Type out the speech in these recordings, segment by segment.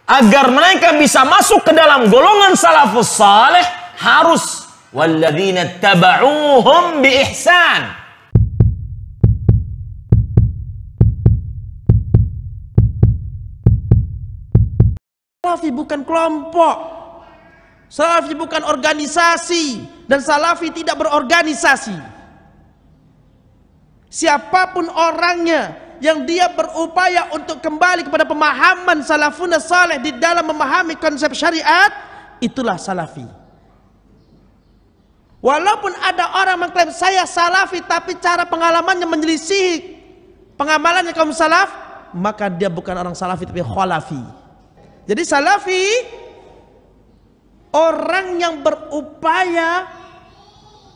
agar mereka bisa masuk ke dalam golongan salafus saleh harus walladzina taba'uuhum bi ihsan. Salafi bukan kelompok, salafi bukan organisasi, dan salafi tidak berorganisasi. Siapapun orangnya yang dia berupaya untuk kembali kepada pemahaman salafun saleh di dalam memahami konsep syariat, itulah salafi. Walaupun ada orang mengklaim saya salafi tapi cara pengalamannya menyelisihi pengamalannya kaum salaf, maka dia bukan orang salafi tapi khalafi. Jadi salafi orang yang berupaya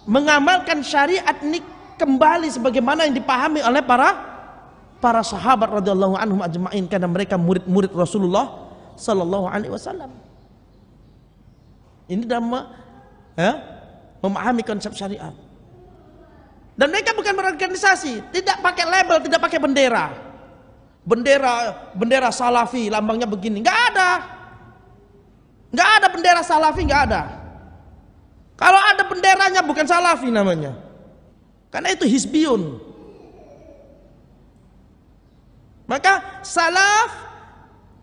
mengamalkan syariat ini kembali sebagaimana yang dipahami oleh para sahabat radhiyallahu anhum ajma'in, karena mereka murid-murid Rasulullah sallallahu alaihi wasallam. Ini dalam memahami konsep syariat. Dan mereka bukan berorganisasi, tidak pakai label, tidak pakai bendera. Bendera salafi lambangnya begini, nggak ada bendera salafi, nggak ada. Kalau ada benderanya bukan salafi namanya, karena itu hizbiyun. Maka salaf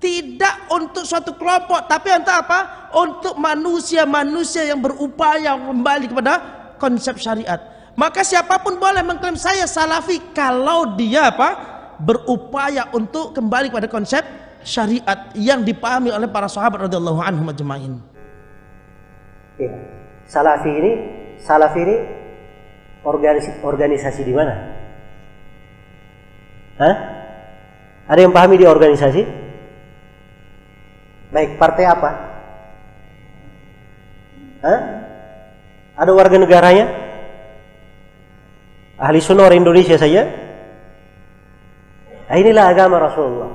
tidak untuk suatu kelompok, tapi untuk apa? Untuk manusia-manusia yang berupaya kembali kepada konsep syariat. Maka siapapun boleh mengklaim saya salafi kalau dia berupaya untuk kembali pada konsep syariat yang dipahami oleh para sahabat radhiyallahu anhum ajma'in. Ya. Salafi ini organisasi di mana? Hah? Ada yang pahami dia organisasi? Baik, partai apa? Hah? Ada warga negaranya? Ahli sunnah orang Indonesia saja? Inilah agama Rasulullah.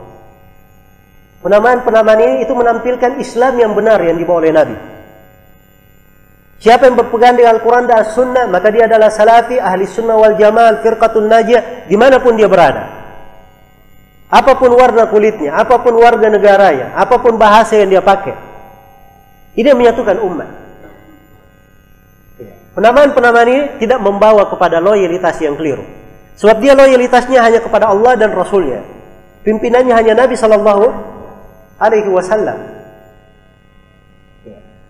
Penamaan-penamaan ini itu menampilkan Islam yang benar yang dibawa oleh Nabi. Siapa yang berpegang dengan Al-Quran dan As-Sunnah, maka dia adalah salafi, ahli sunnah wal jamaah, firqatun najiyah, dimanapun dia berada. Apapun warna kulitnya, apapun warga negaranya, apapun bahasa yang dia pakai, ini yang menyatukan umat. Penamaan-penamaan ini tidak membawa kepada loyalitas yang keliru. Sebab dia loyalitasnya hanya kepada Allah dan Rasulnya. Pimpinannya hanya Nabi Sallallahu Alaihi Wasallam.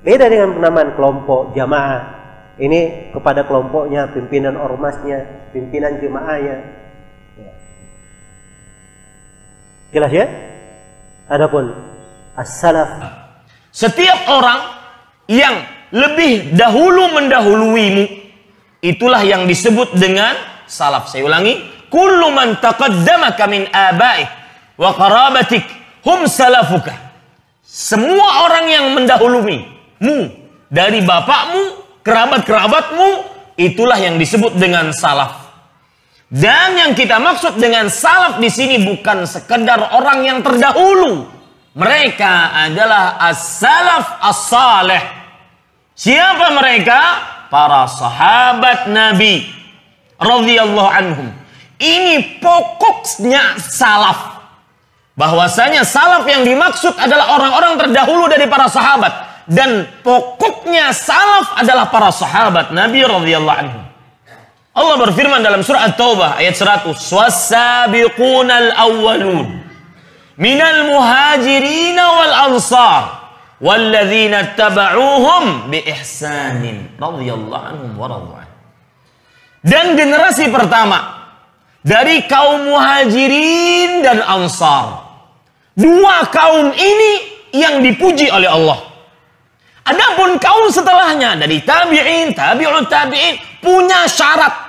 Beda dengan penamaan kelompok jamaah. Ini kepada kelompoknya, pimpinan ormasnya, pimpinan jemaahnya. Jelas ya? Adapun as-salaf, setiap orang yang lebih dahulu mendahuluimu, itulah yang disebut dengan salaf. Saya ulangi, kullu man taqaddamaka min abaik wa qarabatik hum salafuka. Semua orang yang mendahuluimu dari bapakmu, kerabat-kerabatmu, itulah yang disebut dengan salaf. Dan yang kita maksud dengan salaf di sini bukan sekedar orang yang terdahulu. Mereka adalah as-salaf as-saleh. Siapa mereka? Para sahabat Nabi radhiyallahu anhum. Ini pokoknya salaf. Bahwasanya salaf yang dimaksud adalah orang-orang terdahulu dari para sahabat, dan pokoknya salaf adalah para sahabat Nabi radhiyallahu anhum. Allah berfirman dalam surah At-Taubah ayat 100, "Was-sabiqunal awwalun minal muhajirin wal ansar walladzina taba'uuhum bi ihsanin radhiyallahu anhum wa radwan." Dan generasi pertama dari kaum muhajirin dan ansar. Dua kaum ini yang dipuji oleh Allah. Adapun kaum setelahnya dari tabi'in, tabi'ut tabi'in punya syarat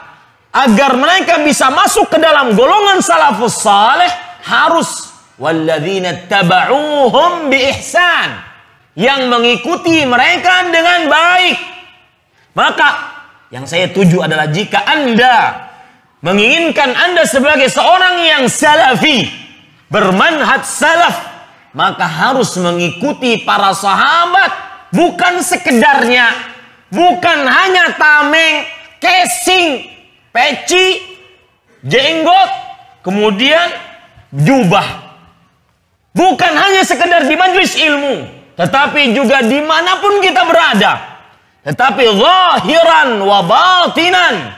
agar mereka bisa masuk ke dalam golongan salafus saleh harus walladzina taba'uuhum bi ihsan, yang mengikuti mereka dengan baik. Maka yang saya tuju adalah jika Anda menginginkan Anda sebagai seorang yang salafi, bermanhaj salaf, maka harus mengikuti para sahabat. Bukan sekedarnya, bukan hanya tameng, casing, peci, jenggot, kemudian jubah. Bukan hanya sekedar di majelis ilmu, tetapi juga dimanapun kita berada. Tetapi zahiran wa batinan,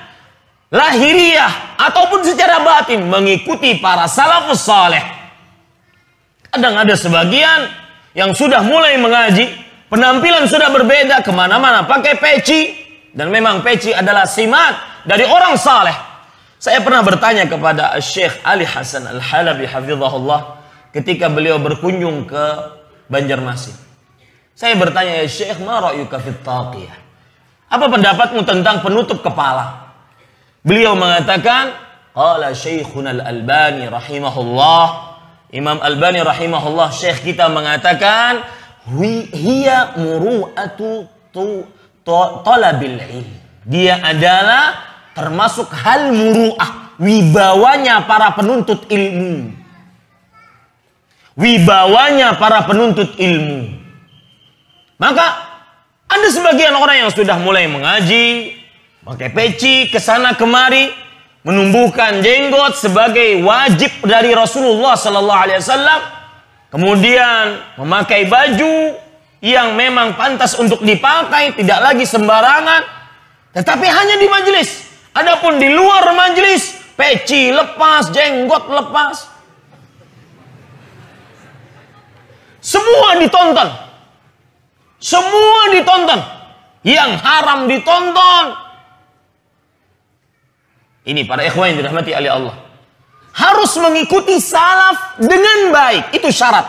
lahiriah ataupun secara batin, mengikuti para salafus saleh. Kadang ada sebagian yang sudah mulai mengaji, penampilan sudah berbeda, kemana-mana pakai peci. Dan memang peci adalah simat dari orang saleh. Saya pernah bertanya kepada Syekh Ali Hasan Al-Halabi hafizahullah ketika beliau berkunjung ke Banjarmasin. Saya bertanya, ya Syekh, ma ra'yuka fit taqiyah? Apa pendapatmu tentang penutup kepala? Beliau mengatakan, qala Syekhuna Al-Albani rahimahullah, Imam Albani rahimahullah, Syekh kita mengatakan, hiya muru'atu talabil ilm. Dia adalah termasuk hal muru'ah, wibawanya para penuntut ilmu. Wibawanya para penuntut ilmu. Maka ada sebagian orang yang sudah mulai mengaji, pakai peci kesana kemari, menumbuhkan jenggot sebagai wajib dari Rasulullah Sallallahu Alaihi Wasallam, kemudian memakai baju yang memang pantas untuk dipakai, tidak lagi sembarangan, tetapi hanya di majelis. Adapun di luar majelis, peci lepas, jenggot lepas, semua ditonton. Semua ditonton. Yang haram ditonton. Ini para ikhwan yang dirahmati oleh Allah. Harus mengikuti salaf dengan baik. Itu syarat.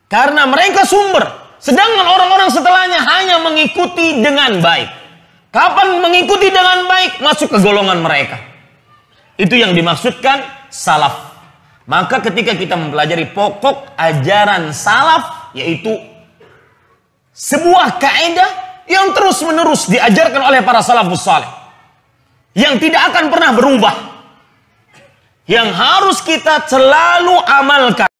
Karena mereka sumber. Sedangkan orang-orang setelahnya hanya mengikuti dengan baik. Kapan mengikuti dengan baik? Masuk ke golongan mereka. Itu yang dimaksudkan salaf. Maka ketika kita mempelajari pokok ajaran salaf, yaitu sebuah kaidah yang terus-menerus diajarkan oleh para salafus saleh, yang tidak akan pernah berubah, yang harus kita selalu amalkan.